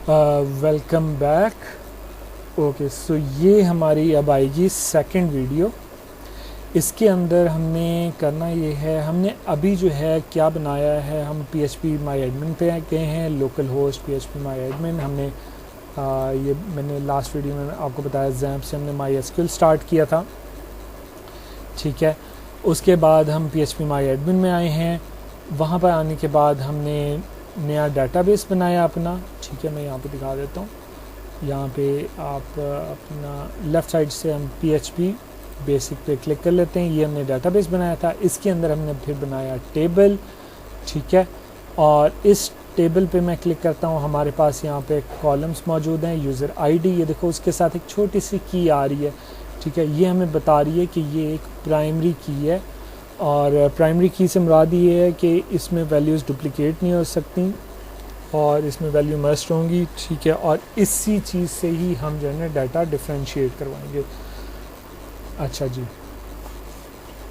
Welcome back. Okay, सो ये हमारी अब आएगी सेकंड वीडियो। इसके अंदर हमने करना ये है, हमने अभी जो है क्या बनाया है, हम PHP माई एडमिन पे गए हैं, लोकल होस्ट PHP माई एडमिन। हमने ये मैंने लास्ट वीडियो में आपको बताया जैम्प से हमने MySQL स्टार्ट किया था, ठीक है। उसके बाद हम PHP माई एडमिन में आए हैं। वहाँ पर आने के बाद हमने नया डेटाबेस बनाया अपना, ठीक है। मैं यहाँ पे दिखा देता हूँ। यहाँ पे आप अपना लेफ़्ट साइड से हम PHP बेसिक पे क्लिक कर लेते हैं। ये हमने डेटाबेस बनाया था। इसके अंदर हमने फिर बनाया टेबल, ठीक है। और इस टेबल पे मैं क्लिक करता हूँ, हमारे पास यहाँ पे कॉलम्स मौजूद हैं। यूज़र ID, ये देखो उसके साथ एक छोटी सी की आ रही है, ठीक है। ये हमें बता रही है कि ये एक प्राइमरी की है, और प्राइमरी की से मुराद ये है कि इसमें वैल्यूज़ डुप्लिकेट नहीं हो सकती और इसमें वैल्यू मस्ट होंगी, ठीक है। और इसी चीज़ से ही हम जो है ना डाटा डिफ्रेंशिएट करवाएंगे। अच्छा जी।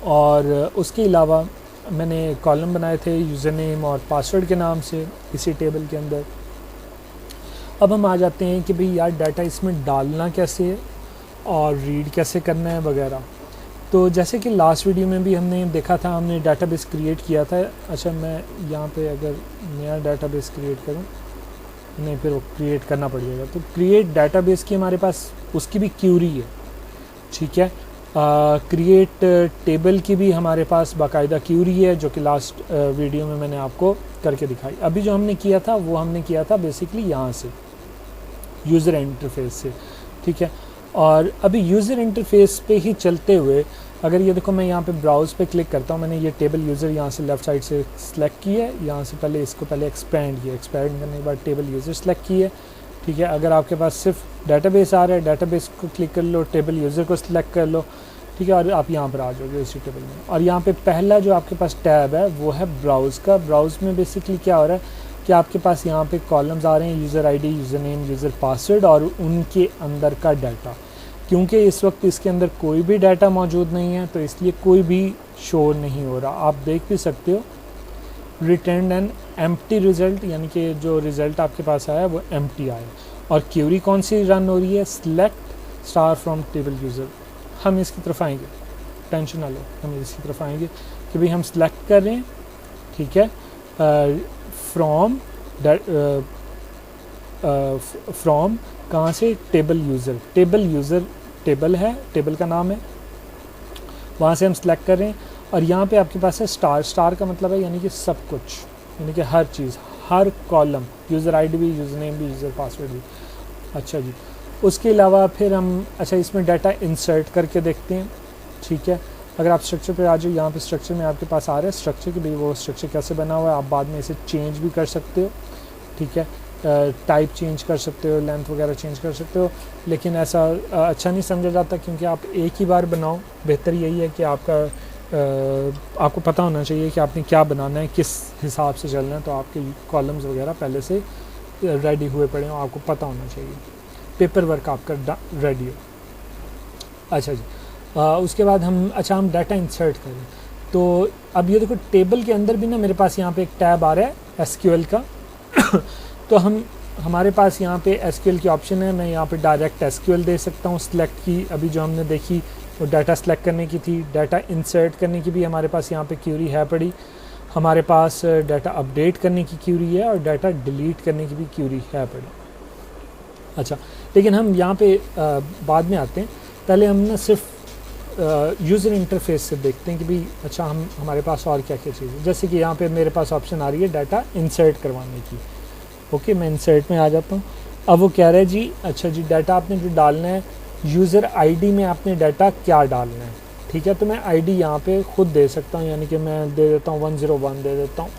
और उसके अलावा मैंने कॉलम बनाए थे यूज़र नेम और पासवर्ड के नाम से इसी टेबल के अंदर। अब हम आ जाते हैं कि भाई यार डाटा इसमें डालना कैसे है और रीड कैसे करना है वगैरह। तो जैसे कि लास्ट वीडियो में भी हमने देखा था, हमने डाटाबेस क्रिएट किया था। अच्छा, मैं यहाँ पे अगर नया डाटाबेस क्रिएट करूँ, नहीं फिर वो क्रिएट करना पड़ेगा। तो क्रिएट डाटाबेस की हमारे पास उसकी भी क्यूरी है, ठीक है। क्रिएट टेबल की भी हमारे पास बाकायदा क्यूरी है, जो कि लास्ट वीडियो में मैंने आपको करके दिखाई। अभी जो हमने किया था वो हमने किया था बेसिकली यहाँ से यूज़र इंटरफेस से, ठीक है। और अभी यूज़र इंटरफेस पे ही चलते हुए अगर ये देखो, मैं यहाँ पे ब्राउज़ पे क्लिक करता हूँ। मैंने ये टेबल यूज़र यहाँ से लेफ़्ट साइड से सिलेक्ट की है, यहाँ से पहले इसको पहले एक्सपैंड किया, एक्सपैंड करने के बाद टेबल यूज़र सेलेक्ट की है, ठीक है। अगर आपके पास सिर्फ डाटाबेस आ रहा है, डाटाबेस को क्लिक कर लो, टेबल यूज़र को सिलेक्ट कर लो, ठीक है। और आप यहाँ पर आ जाओगे इसी टेबल में। और यहाँ पे पहला जो आपके पास टैब है वो है ब्राउज़ का। ब्राउज़ में बेसिकली क्या हो रहा है कि आपके पास यहाँ पे कॉलम्स आ रहे हैं, user ID, user name, user password और उनके अंदर का डाटा। क्योंकि इस वक्त इसके अंदर कोई भी डाटा मौजूद नहीं है, तो इसलिए कोई भी शो नहीं हो रहा। आप देख भी सकते हो रिटर्न एन एम्प्टी रिज़ल्ट, यानी कि जो रिज़ल्ट आपके पास आया वो एम्प्टी आया। और क्यूरी कौन सी रन हो रही है? Select star from table user. हम इसकी तरफ आएंगे, टेंशन ना लो, हम इसकी तरफ आएंगे कि भाई हम सिलेक्ट कर रहे हैं, ठीक है, फ्रॉम कहाँ से? Table user. टेबल है, टेबल का नाम है, वहाँ से हम सिलेक्ट कर रहे हैं। और यहाँ पे आपके पास है स्टार। स्टार का मतलब है यानी कि सब कुछ, यानी कि हर चीज़, हर कॉलम, यूज़र ID भी, यूज़र नेम भी, यूज़र पासवर्ड भी। अच्छा जी। उसके अलावा फिर हम इसमें डाटा इंसर्ट करके देखते हैं, ठीक है। अगर आप स्ट्रक्चर पे आ जाओ, यहाँ पे स्ट्रक्चर में आपके पास आ रहा है स्ट्रक्चर कि भाई वो स्ट्रक्चर कैसे बना हुआ है। आप बाद में इसे चेंज भी कर सकते हो, ठीक है। टाइप चेंज कर सकते हो, लेंथ वगैरह चेंज कर सकते हो, लेकिन ऐसा अच्छा नहीं समझा जाता, क्योंकि आप एक ही बार बनाओ। बेहतर यही है कि आपको पता होना चाहिए कि आपने क्या बनाना है, किस हिसाब से चलना है। तो आपके कॉलम्स वगैरह पहले से रेडी हुए पड़े हों, आपको पता होना चाहिए, पेपर वर्क आपका रेडी हो। अच्छा जी। उसके बाद हम डाटा इंसर्ट करें। तो अब ये देखो, टेबल के अंदर भी ना मेरे पास यहाँ पे एक टैब आ रहा है SQL का। तो हमारे पास यहाँ पे SQL की ऑप्शन है। मैं यहाँ पे डायरेक्ट SQL दे सकता हूँ। सिलेक्ट की अभी जो हमने देखी वो डाटा सेलेक्ट करने की थी। डाटा इंसर्ट करने की भी हमारे पास यहाँ पे क्यूरी है पड़ी। हमारे पास डाटा अपडेट करने की क्यूरी है और डाटा डिलीट करने की भी क्यूरी है पड़ी। अच्छा, लेकिन हम यहाँ पे बाद में आते हैं। पहले हम ना सिर्फ यूज़र इंटरफेस से देखते हैं कि भाई अच्छा हमारे पास और क्या क्या चीज़ है। जैसे कि यहाँ पे मेरे पास ऑप्शन आ रही है डाटा इंसर्ट करवाने की। ओके, मैं इंसर्ट में आ जाता हूँ। अब वो कह रहा है जी, अच्छा जी, डाटा आपने जो डालना है, यूज़र ID में आपने डाटा क्या डालना है, ठीक है। तो मैं ID यहाँ पे ख़ुद दे सकता हूँ, यानी कि मैं दे देता हूँ 101 दे देता हूँ,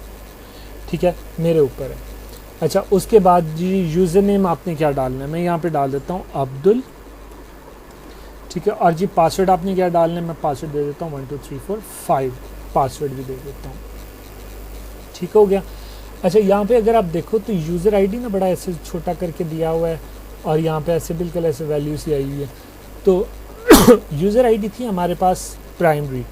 ठीक है, मेरे ऊपर है। अच्छा, उसके बाद जी यूज़र नेम आपने क्या डालना है, मैं यहाँ पे डाल देता हूँ अब्दुल, ठीक है। और जी पासवर्ड आपने क्या डालना है, मैं पासवर्ड दे देता हूँ 1 2 3 4 5, पासवर्ड भी दे देता हूँ, ठीक हो गया। अच्छा, यहाँ पे अगर आप देखो तो यूज़र ID ना बड़ा ऐसे छोटा करके दिया हुआ है, और यहाँ पे ऐसे बिल्कुल ऐसे वैल्यू सी आई हुई है। तो यूज़र ID थी हमारे पास प्राइमरी,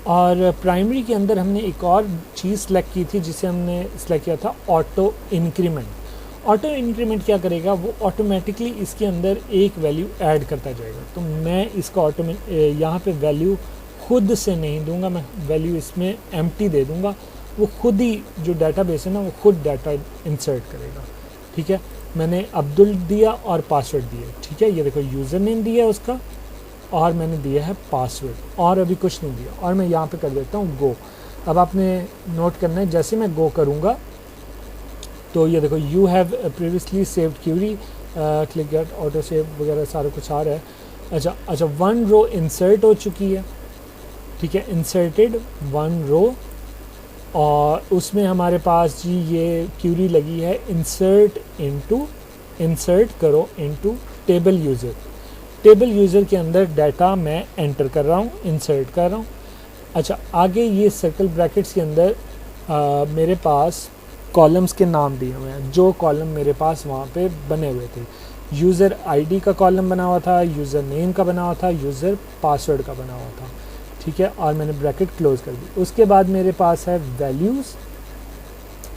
और प्राइमरी के अंदर हमने एक और चीज़ सेलेक्ट की थी जिसे हमने सेलेक्ट किया था ऑटो इंक्रीमेंट। ऑटो इंक्रीमेंट क्या करेगा, वो ऑटोमेटिकली इसके अंदर एक वैल्यू ऐड करता जाएगा। तो मैं इसका यहाँ पे वैल्यू खुद से नहीं दूंगा, मैं वैल्यू इसमें एम्प्टी दे दूंगा, वो खुद ही जो डाटाबेस है ना वो खुद डाटा इंसर्ट करेगा। ठीक है, मैंने अब्दुल दिया और पासवर्ड दिया। ठीक है, ये देखो यूज़र नेम दिया है उसका और मैंने दिया है पासवर्ड और अभी कुछ नहीं दिया, और मैं यहाँ पे कर देता हूँ गो। अब आपने नोट करना है, जैसे मैं गो करूँगा तो ये देखो you have previously saved query, click get auto save वगैरह सारा कुछ आ रहा है। अच्छा 1 रो इंसर्ट हो चुकी है। ठीक है, इंसर्टेड 1 रो, और उसमें हमारे पास जी ये क्यूरी लगी है इंसर्ट करो into table user. Table user के अंदर डाटा मैं एंटर कर रहा हूँ, इंसर्ट कर रहा हूँ। अच्छा, आगे ये सर्कल ब्रैकेट्स के अंदर मेरे पास कॉलम्स के नाम दिए हुए हैं, जो कॉलम मेरे पास वहाँ पे बने हुए थे। यूज़र आईडी का कॉलम बना हुआ था, यूज़र नेम का बना हुआ था, यूज़र पासवर्ड का बना हुआ था। ठीक है, और मैंने ब्रैकेट क्लोज कर दी। उसके बाद मेरे पास है वैल्यूज़।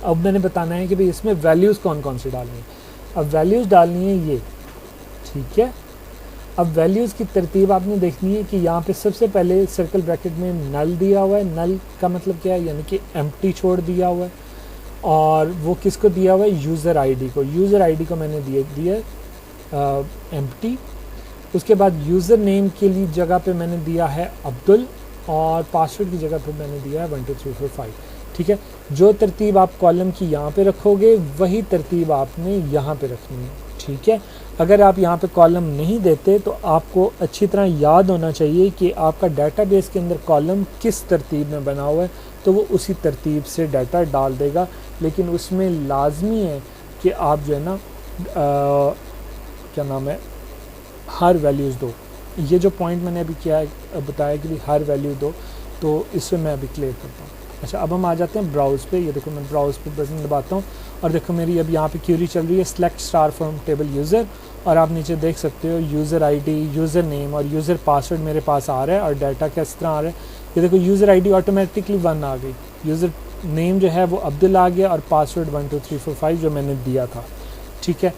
अब मैंने बताना है कि भाई इसमें वैल्यूज़ कौन कौन से डालनी है। अब वैल्यूज़ डालनी है ये। ठीक है, अब वैल्यूज़ की तरतीब आपने देखनी है कि यहाँ पे सबसे पहले सर्कल ब्रैकेट में नल दिया हुआ है। नल का मतलब क्या है, यानी कि एम्प्टी छोड़ दिया हुआ है, और वो किसको दिया हुआ है, यूज़र आईडी को। यूज़र आईडी को मैंने दिया एम्प्टी। उसके बाद यूज़र नेम के लिए जगह पे मैंने दिया है अब्दुल, और पासवर्ड की जगह पे मैंने दिया है 1 2 3 4 5। ठीक है, जो तरतीब आप कॉलम की यहाँ पे रखोगे वही तरतीब आपने यहाँ पे रखनी है। ठीक है, अगर आप यहाँ पे कॉलम नहीं देते तो आपको अच्छी तरह याद होना चाहिए कि आपका डाटाबेस के अंदर कॉलम किस तरतीब में बना हुआ है, तो वो उसी तरतीब से डाटा डाल देगा। लेकिन उसमें लाजमी है कि आप जो है ना क्या नाम है, हर वैल्यूज़ दो। ये जो पॉइंट मैंने अभी किया है बताया कि हर वैल्यू दो, तो इससे मैं अभी क्लियर करता हूँ। अच्छा, अब हम आ जाते हैं ब्राउज़ पे। ये देखो मैं ब्राउज़ पे बटन दबाता हूँ और देखो मेरी अब यहाँ पे क्यूरी चल रही है select star from table user, और आप नीचे देख सकते हो यूज़र आईडी, यूज़र नेम और यूज़र पासवर्ड मेरे पास आ रहा है, और डाटा किस तरह आ रहा है। ये देखो यूज़र आईडी ऑटोमेटिकली 1 आ गई, यूज़र नेम जो है वो अब्दुल आ गया, और पासवर्ड 1 2 3 4 5 जो मैंने दिया था। ठीक है,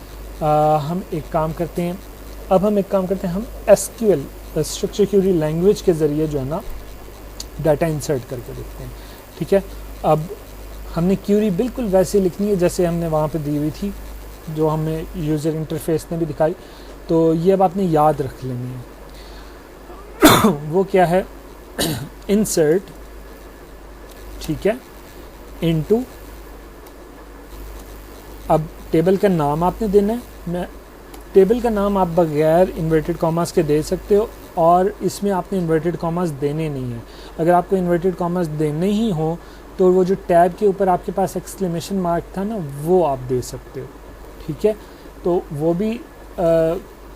हम एक काम करते हैं, हम एसक्यूएल स्ट्रक्चर क्यूरी लैंग्वेज के ज़रिए जो है ना डाटा इंसर्ट करके देखते हैं। ठीक है, अब हमने क्यूरी बिल्कुल वैसे लिखनी है जैसे हमने वहाँ पे दी हुई थी, जो हमें यूज़र इंटरफेस ने भी दिखाई। तो ये अब आपने याद रख लेनी है। वो क्या है, इंसर्ट, ठीक है, इनटू, अब टेबल का नाम आपने देना है। मैं टेबल का नाम आप बगैर इन्वर्टेड कॉमास के दे सकते हो, और इसमें आपने इन्वर्टेड कॉमास देने नहीं है। अगर आपको इन्वर्टेड कॉमास देने ही हो तो वो जो टैब के ऊपर आपके पास एक्सक्लेमेशन मार्क था ना, वो आप दे सकते हो। ठीक है, तो वो भी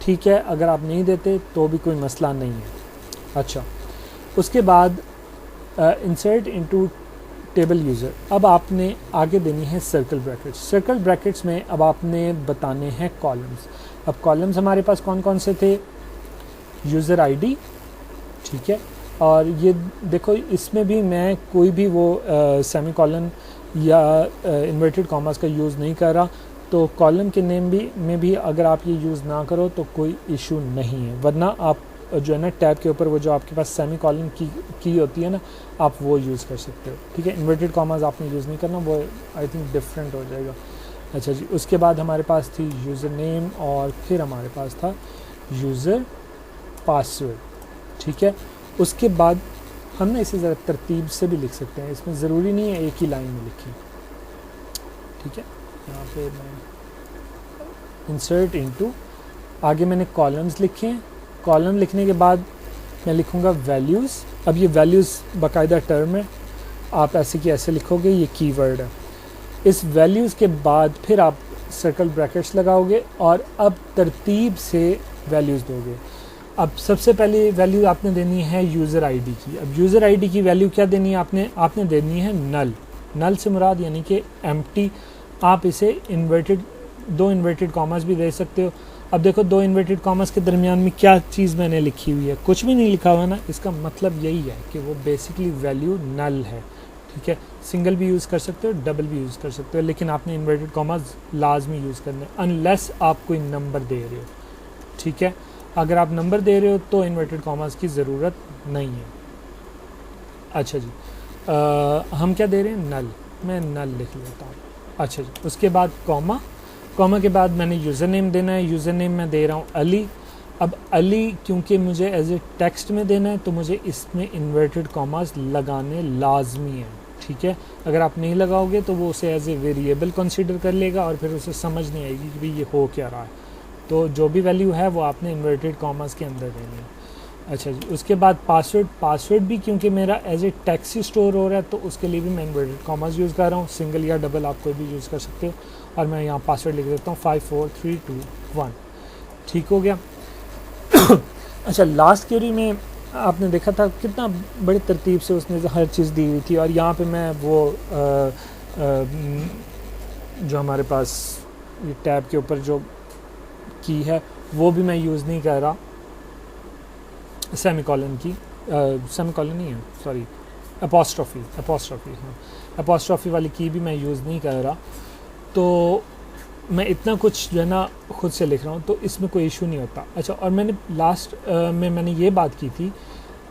ठीक है, अगर आप नहीं देते तो भी कोई मसला नहीं है। अच्छा, उसके बाद इंसर्ट इनटू टेबल यूज़र। अब आपने आगे देनी है सर्कल ब्रैकेट्स। सर्कल ब्रैकेट्स में अब आपने बताने हैं कॉलम्स। अब कॉलम्स हमारे पास कौन कौन से थे, यूज़र आईडी, ठीक है, और ये देखो इसमें भी मैं कोई भी वो सेमी कॉलन या इन्वर्टेड कॉमास का यूज़ नहीं कर रहा। तो कॉलम के नेम में भी अगर आप ये यूज़ ना करो तो कोई इशू नहीं है, वरना आप जो है ना टैब के ऊपर वो जो आपके पास सेमी कॉलन की होती है ना, आप वो यूज़ कर सकते हो। ठीक है, इन्वर्टेड कॉमास आपने यूज़ नहीं करना, वो आई थिंक डिफरेंट हो जाएगा। अच्छा जी, उसके बाद हमारे पास थी यूज़र नेम, और फिर हमारे पास था यूज़र पासवर्ड। ठीक है, उसके बाद हम ना इसे ज़रा तरतीब से भी लिख सकते हैं, इसमें ज़रूरी नहीं है एक ही लाइन में लिखी। ठीक है, यहाँ पे मैं इंसर्ट इनटू, आगे मैंने कॉलम्स लिखे हैं। कॉलम लिखने के बाद मैं लिखूँगा वैल्यूज़। अब ये वैल्यूज़ बाकायदा टर्म है, आप ऐसे की ऐसे लिखोगे, ये कीवर्ड है। इस वैल्यूज़ के बाद फिर आप सर्कल ब्रैकेट्स लगाओगे और अब तरतीब से वैल्यूज़ दोगे। अब सबसे पहले वैल्यू आपने देनी है यूज़र आईडी की। अब यूज़र आईडी की वैल्यू क्या देनी है आपने देनी है नल। नल से मुराद यानी कि एम्प्टी। आप इसे दो इन्वर्टेड कॉमास भी दे सकते हो। अब देखो दो इन्वर्टेड कॉमास के दरमियान में क्या चीज़ मैंने लिखी हुई है, कुछ भी नहीं लिखा हुआ ना, इसका मतलब यही है कि वो बेसिकली वैल्यू नल है। ठीक है, सिंगल भी यूज़ कर सकते हो, डबल भी यूज़ कर सकते हो, लेकिन आपने इन्वर्टेड कॉमास लाजमी यूज़ करने, अनलेस आप कोई नंबर दे रहे हो। ठीक है, अगर आप नंबर दे रहे हो तो इन्वर्टेड कॉमास की ज़रूरत नहीं है। अच्छा जी, हम क्या दे रहे हैं, नल, मैं नल लिख लेता हूँ। अच्छा जी, उसके बाद कॉमा, कॉमा के बाद मैंने यूज़र नेम देना है, यूज़र नेम मैं दे रहा हूँ अली। अब अली क्योंकि मुझे एज ए टेक्स्ट में देना है तो मुझे इसमें इन्वर्टेड कॉमास लगाने लाजमी है। ठीक है, अगर आप नहीं लगाओगे तो वो उसे एज ए वेरिएबल कंसीडर कर लेगा और फिर उसे समझ नहीं आएगी कि भाई ये हो क्या रहा है। तो जो भी वैल्यू है वो आपने इन्वर्टेड कॉमास के अंदर देनी है। अच्छा जी, उसके बाद पासवर्ड, पासवर्ड भी क्योंकि मेरा एज ए टेक्स्ट ही स्टोर हो रहा है तो उसके लिए भी मैं इन्वर्टेड कॉमास यूज़ कर रहा हूँ, सिंगल या डबल आप कोई भी यूज़ कर सकते हो। और मैं यहाँ पासवर्ड लिख देता हूँ 5 4 3 2 1। ठीक हो गया। अच्छा, लास्ट क्वेरी में आपने देखा था कितना बड़ी तरतीब से उसने हर चीज़ दी हुई थी, और यहाँ पे मैं वो जो हमारे पास ये टैब के ऊपर जो की है वो भी मैं यूज़ नहीं कर रहा, सेमीकॉलन की, सेमीकॉलन नहीं है, सॉरी, अपॉस्ट्रॉफी, हाँ, अपॉस्ट्रॉफी वाली की भी मैं यूज़ नहीं कर रहा। तो मैं इतना कुछ जो है ना खुद से लिख रहा हूँ तो इसमें कोई इशू नहीं होता। अच्छा, और मैंने लास्ट में मैंने ये बात की थी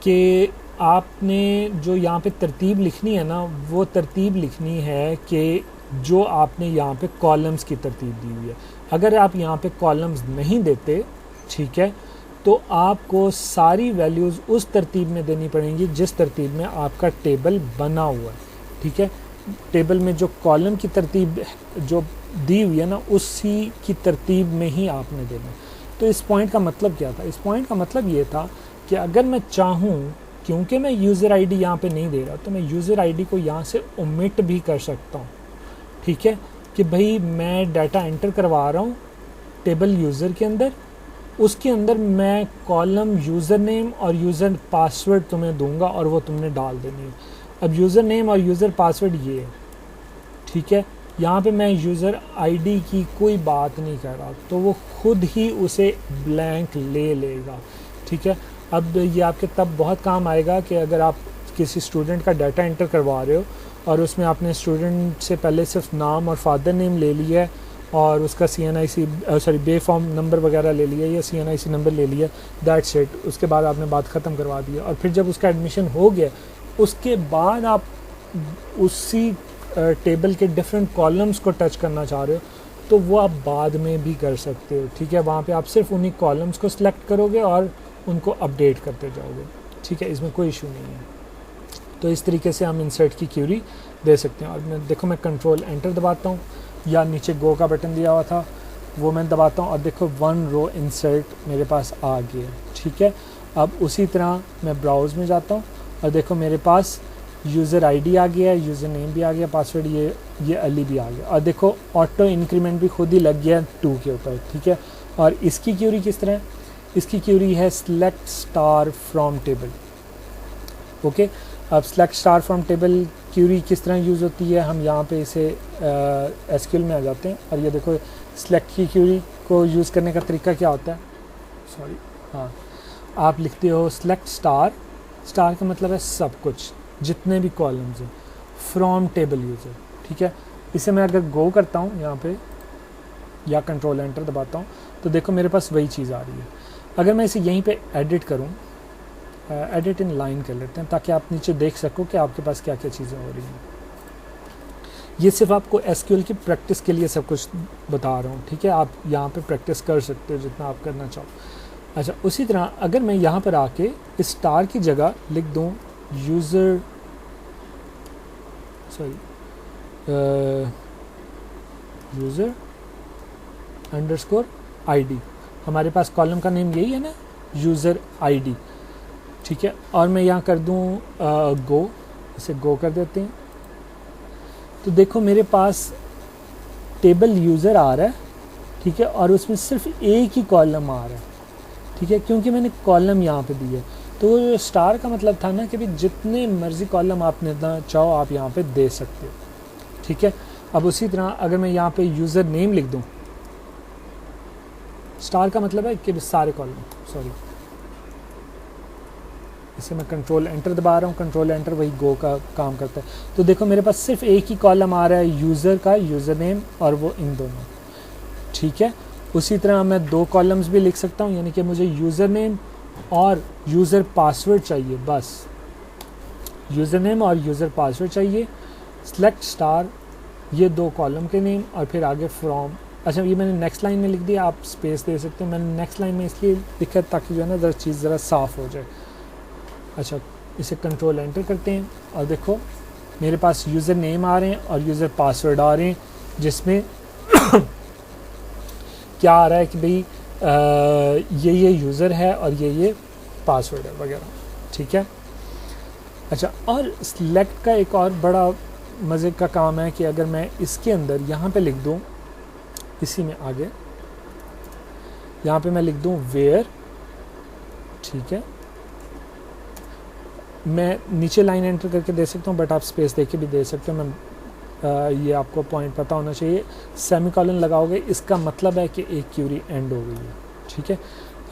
कि आपने जो यहाँ पे तरतीब लिखनी है ना, वो तरतीब लिखनी है कि जो आपने यहाँ पे कॉलम्स की तरतीब दी हुई है। अगर आप यहाँ पे कॉलम्स नहीं देते, ठीक है, तो आपको सारी वैल्यूज़ उस तरतीब में देनी पड़ेंगी जिस तरतीब में आपका टेबल बना हुआ है। ठीक है, टेबल में जो कॉलम की तरतीब जो दी हुई है ना, उसी की तरतीब में ही आपने देना। तो इस पॉइंट का मतलब क्या था? इस पॉइंट का मतलब ये था कि अगर मैं चाहूँ, क्योंकि मैं यूज़र आईडी यहाँ पे नहीं दे रहा, तो मैं यूज़र आईडी को यहाँ से ओमिट भी कर सकता हूँ। ठीक है, कि भाई मैं डाटा एंटर करवा रहा हूँ टेबल यूज़र के अंदर, उसके अंदर मैं कॉलम यूज़र नेम और यूज़र पासवर्ड तुम्हें दूंगा और वो तुमने डाल देनी है। अब यूज़र नेम और यूज़र पासवर्ड ये है। ठीक है, यहाँ पे मैं यूज़र आईडी की कोई बात नहीं कर रहा, तो वो खुद ही उसे ब्लैंक ले लेगा। ठीक है, अब ये आपके तब बहुत काम आएगा कि अगर आप किसी स्टूडेंट का डाटा एंटर करवा रहे हो और उसमें आपने स्टूडेंट से पहले सिर्फ नाम और फादर नेम ले लिया है और उसका CNIC बे फॉर्म नंबर वगैरह ले लिया या CNIC नंबर ले लिया, दैट्स इट, उसके बाद आपने बात ख़त्म करवा दी। और फिर जब उसका एडमिशन हो गया उसके बाद आप उसी टेबल के डिफरेंट कॉलम्स को टच करना चाह रहे हो तो वो आप बाद में भी कर सकते हो। ठीक है, वहाँ पे आप सिर्फ उन्हीं कॉलम्स को सिलेक्ट करोगे और उनको अपडेट करते जाओगे। ठीक है, इसमें कोई इशू नहीं है। तो इस तरीके से हम इंसर्ट की क्यूरी दे सकते हैं। और मैं देखो, मैं कंट्रोल एंटर दबाता हूँ या नीचे गो का बटन दिया हुआ था वो मैं दबाता हूँ और देखो 1 रो इंसर्ट मेरे पास आ गया। ठीक है, अब उसी तरह मैं ब्राउज़ में जाता हूँ और देखो मेरे पास यूज़र आईडी आ गया, यूज़र नेम भी आ गया, पासवर्ड ये अली भी आ गया, और देखो ऑटो इंक्रीमेंट भी खुद ही लग गया 2 के ऊपर। ठीक है, और इसकी क्यूरी किस तरह? इसकी क्यूरी है select star from table. Okay, अब select star from table query किस तरह यूज़ होती है, हम यहाँ पे इसे SQL में आ जाते हैं और ये देखो सेलेक्ट की क्यूरी को यूज़ करने का तरीका क्या होता है। सॉरी, हाँ, आप लिखते हो सेलेक्ट स्टार, स्टार का मतलब है सब कुछ, जितने भी कॉलम्स हैं, फ्रॉम टेबल यूज़र। ठीक है, इसे मैं अगर गो करता हूँ यहाँ पे या कंट्रोल एंटर दबाता हूँ तो देखो मेरे पास वही चीज़ आ रही है। अगर मैं इसे यहीं पे एडिट करूँ, एडिट इन लाइन कर लेते हैं ताकि आप नीचे देख सको कि आपके पास क्या क्या चीज़ें हो रही हैं। ये सिर्फ आपको SQL की प्रैक्टिस के लिए सब कुछ बता रहा हूँ। ठीक है, आप यहाँ पे प्रैक्टिस कर सकते हो जितना आप करना चाहो। अच्छा, उसी तरह अगर मैं यहाँ पर आके इस स्टार की जगह लिख दूँ यूज़र अंडरस्कोर ID, हमारे पास कॉलम का नेम यही है ना, यूज़र ID। ठीक है, और मैं यहाँ कर दूँ गो, इसे गो कर देते हैं तो देखो मेरे पास टेबल यूज़र आ रहा है। ठीक है, और उसमें सिर्फ एक ही कॉलम आ रहा है। ठीक है, क्योंकि मैंने कॉलम यहाँ पे दी है। तो स्टार का मतलब था ना कि भाई जितने मर्जी कॉलम आप जितना चाहो आप यहाँ पे दे सकते हो। ठीक है, अब उसी तरह अगर मैं यहाँ पे यूज़र नेम लिख दूँ, स्टार का मतलब है कि सारे कॉलम, सॉरी इसे मैं कंट्रोल एंटर दबा रहा हूँ, कंट्रोल एंटर वही गो का काम करता है। तो देखो मेरे पास सिर्फ एक ही कॉलम आ रहा है यूज़र का, यूज़र नेम, और वो इन दोनों, ठीक है। उसी तरह मैं 2 कॉलम्स भी लिख सकता हूँ, यानी कि मुझे यूज़र नेम और यूज़र पासवर्ड चाहिए, बस यूज़र नेम और यूज़र पासवर्ड चाहिए। सेलेक्ट स्टार, ये 2 कॉलम के नेम, और फिर आगे फ्रॉम। अच्छा, ये मैंने नेक्स्ट लाइन में लिख दिया, आप स्पेस दे सकते हो। मैंने नेक्स्ट लाइन में इसलिए लिखा ताकि जो है ना ज़रा चीज़ ज़रा साफ़ हो जाए। अच्छा, इसे कंट्रोल एंटर करते हैं और देखो मेरे पास यूज़र नेम आ रहे हैं और यूज़र पासवर्ड आ रहे हैं, जिसमें क्या आ रहा है कि भाई ये यूज़र है और ये पासवर्ड है वगैरह, ठीक है। अच्छा, और सिलेक्ट का एक और बड़ा मज़े का काम है कि अगर मैं इसके अंदर यहाँ पे लिख दूँ, इसी में आगे यहाँ पे मैं लिख दूँ वेयर, ठीक है। मैं नीचे लाइन एंटर करके दे सकता हूँ, बट आप स्पेस दे के भी दे सकते हो। मैं ये आपको पॉइंट पता होना चाहिए। सेमीकोलन लगाओगे, इसका मतलब है कि एक क्यूरी एंड हो गई है, ठीक है।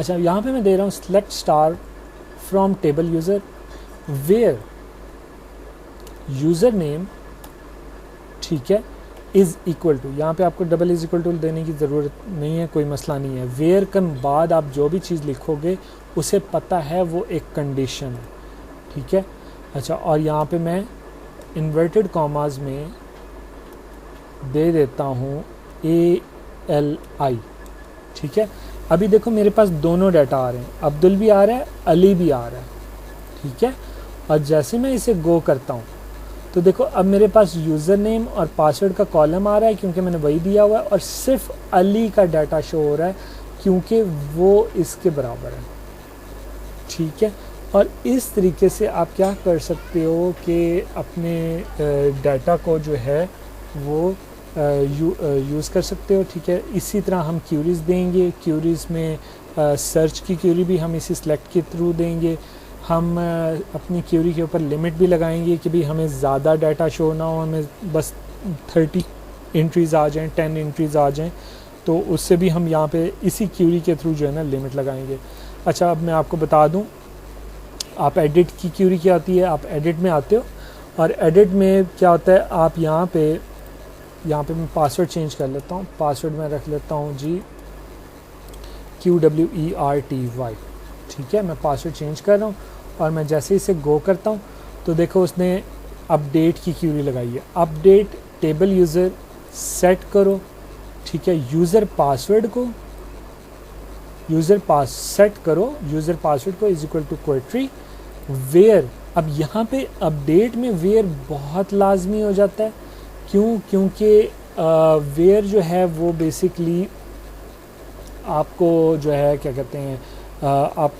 अच्छा, यहाँ पे मैं दे रहा हूँ select star from table user where user name, ठीक है, इज़ इक्वल टू, यहाँ पे आपको डबल इज़ इक्वल टू देने की ज़रूरत नहीं है, कोई मसला नहीं है। वेयर के बाद आप जो भी चीज़ लिखोगे उसे पता है वो एक कंडीशन है, ठीक है। अच्छा, और यहाँ पे मैं इन्वर्टेड कॉमास में दे देता हूँ ALI, ठीक है। अभी देखो मेरे पास दोनों डाटा आ रहे हैं, अब्दुल भी आ रहा है, अली भी आ रहा है, ठीक है। और जैसे मैं इसे गो करता हूँ तो देखो अब मेरे पास यूज़र नेम और पासवर्ड का कॉलम आ रहा है, क्योंकि मैंने वही दिया हुआ है, और सिर्फ अली का डाटा शो हो रहा है क्योंकि वो इसके बराबर है, ठीक है। और इस तरीके से आप क्या कर सकते हो कि अपने डाटा को जो है वो यूज़ कर सकते हो, ठीक है। इसी तरह हम क्यूरीज़ देंगे, क्यूरीज़ में सर्च की क्यूरी भी हम इसी सिलेक्ट के थ्रू देंगे। हम अपनी क्यूरी के ऊपर लिमिट भी लगाएंगे कि भाई हमें ज़्यादा डाटा शो ना हो, हमें बस 30 एंट्रीज़ आ जाएं, 10 एंट्रीज़ आ जाएं, तो उससे भी हम यहाँ पे इसी क्यूरी के थ्रू जो है ना लिमिट लगाएंगे। अच्छा, अब मैं आपको बता दूँ, आप एडिट की क्यूरी क्या होती है, आप एडिट में आते हो और एडिट में क्या होता है, आप यहाँ पे मैं पासवर्ड चेंज कर लेता हूँ। पासवर्ड मैं रख लेता हूँ जी QWERTY, ठीक है। मैं पासवर्ड चेंज कर रहा हूँ और मैं जैसे ही इसे गो करता हूँ तो देखो उसने अपडेट की क्यूरी लगाई है। अपडेट टेबल यूज़र सेट करो, ठीक है। यूज़र पासवर्ड को सेट करो, यूज़र पासवर्ड को इज इक्वल टू क्वेट्री वेयर। अब यहाँ पे अपडेट में वेयर बहुत लाजमी हो जाता है, क्यों? क्योंकि वेयर जो है वो बेसिकली आपको जो है क्या कहते हैं, आप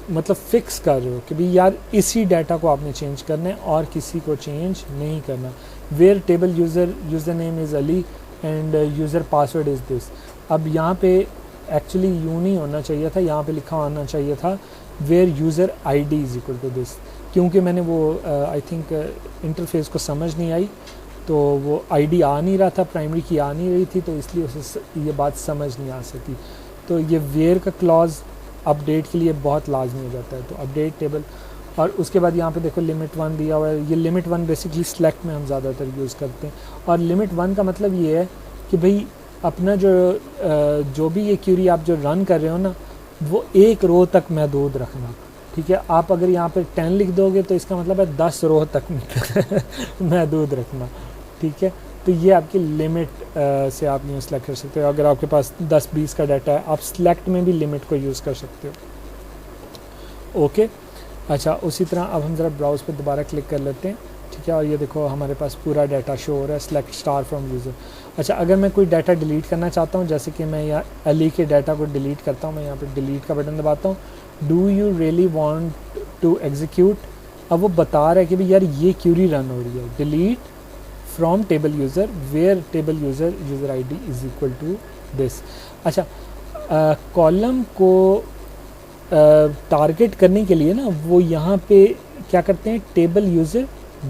मतलब फिक्स कर रहे हो कि भाई यार इसी डाटा को आपने चेंज करना है और किसी को चेंज नहीं करना। Where table user name is Ali and user password is this. अब यहाँ पे एक्चुअली यूँ नहीं होना चाहिए था, यहाँ पे लिखा होना चाहिए था where user ID is equal to this, क्योंकि मैंने वो आई थिंक इंटरफेस को समझ नहीं आई, तो वो ID आ नहीं रहा था, प्राइमरी की आ नहीं रही थी, तो इसलिए उसे ये बात समझ नहीं आ सकी। तो ये वेयर का क्लॉज अपडेट के लिए बहुत लाजमी हो जाता है। तो अपडेट टेबल, और उसके बाद यहाँ पे देखो लिमिट 1 दिया हुआ है। ये लिमिट 1 बेसिकली सेलेक्ट में हम ज़्यादातर यूज़ करते हैं, और लिमिट 1 का मतलब ये है कि भाई अपना जो भी ये क्यूरी आप जो रन कर रहे हो ना, वो एक रो तक महदूद रखना, ठीक है। आप अगर यहाँ पे 10 लिख दोगे तो इसका मतलब है 10 रो तक महदूद रखना, ठीक है। तो ये आपकी लिमिट से आप यूँ सेलेक्ट कर सकते हो। अगर आपके पास 10-20 का डाटा है, आप सेलेक्ट में भी लिमिट को यूज़ कर सकते हो, ओके। अच्छा, उसी तरह अब हम ज़रा ब्राउज़ पे दोबारा क्लिक कर लेते हैं, ठीक है। और ये देखो हमारे पास पूरा डाटा शो हो रहा है, सेलेक्ट स्टार फ्रॉम यूज़र। अच्छा, अगर मैं कोई डाटा डिलीट करना चाहता हूँ, जैसे कि मैं यहाँ अली के डाटा को डिलीट करता हूँ, मैं यहाँ पे डिलीट का बटन दबाता हूँ। Do you really want to execute, अब वो बता रहा है कि भाई यार ये क्यूरी रन हो रही है। Delete from table user where table user ID is equal to this. अच्छा, कॉलम को टारगेट करने के लिए ना वो यहाँ पे क्या करते हैं, table user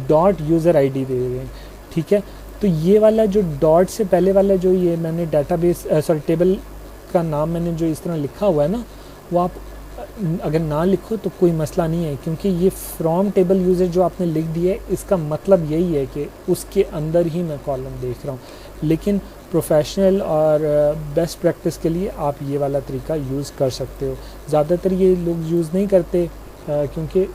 dot user ID दे रहे हैं, ठीक है। तो ये वाला जो डॉट से पहले वाला जो ये मैंने डाटाबेस टेबल का नाम मैंने जो इस तरह लिखा हुआ है ना, वो आप अगर ना लिखो तो कोई मसला नहीं है, क्योंकि ये फ्रॉम टेबल यूज़र जो आपने लिख दिया है इसका मतलब यही है कि उसके अंदर ही मैं कॉलम देख रहा हूँ। लेकिन प्रोफेशनल और बेस्ट प्रैक्टिस के लिए आप ये वाला तरीका यूज़ कर सकते हो। ज़्यादातर ये लोग यूज़ नहीं करते क्योंकि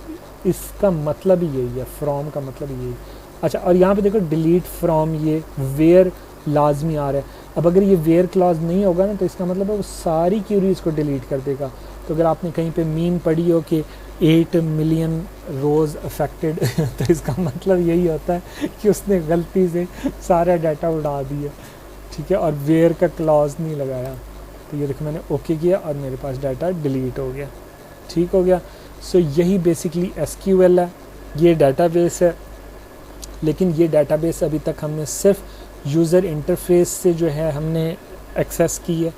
इसका मतलब ही यही है, फ्रॉम का मतलब यही। अच्छा, और यहाँ पे देखो डिलीट फ्रॉम, ये वेयर लाजमी आ रहा है। अब अगर ये वेयर क्लॉज नहीं होगा ना तो इसका मतलब है वो सारी क्यूरीज को डिलीट कर देगा। तो अगर आपने कहीं पे मीम पढ़ी हो कि 8 मिलियन रोज़ अफेक्टेड तो इसका मतलब यही होता है कि उसने गलती से सारा डाटा उड़ा दिया, ठीक है, और वेयर का क्लॉज नहीं लगाया। तो ये देखो मैंने ओके किया और मेरे पास डाटा डिलीट हो गया, ठीक हो गया। सो यही बेसिकली SQL है, ये डाटाबेस है। लेकिन ये डाटाबेस अभी तक हमने सिर्फ यूज़र इंटरफेस से जो है हमने एक्सेस की है,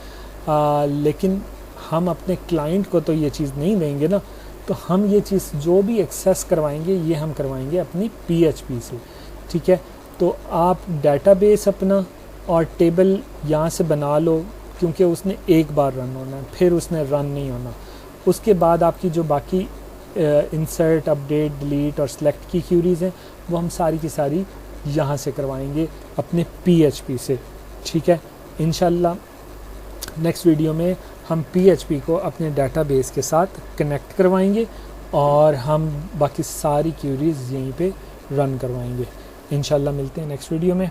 लेकिन हम अपने क्लाइंट को तो ये चीज़ नहीं देंगे ना। तो हम ये चीज़ जो भी एक्सेस करवाएंगे ये हम करवाएंगे अपनी PHP से, ठीक है। तो आप डाटाबेस अपना और टेबल यहाँ से बना लो, क्योंकि उसने एक बार रन होना है, फिर उसने रन नहीं होना। उसके बाद आपकी जो बाकी इंसर्ट, अपडेट, डिलीट और सेलेक्ट की क्यूरीज़ हैं वो हम सारी की सारी यहाँ से करवाएंगे अपने PHP से, ठीक है। इंशाल्लाह नेक्स्ट वीडियो में हम PHP को अपने डाटाबेस के साथ कनेक्ट करवाएंगे और हम बाकी सारी क्यूरीज़ यहीं पे रन करवाएंगे। इंशाल्लाह मिलते हैं नेक्स्ट वीडियो में।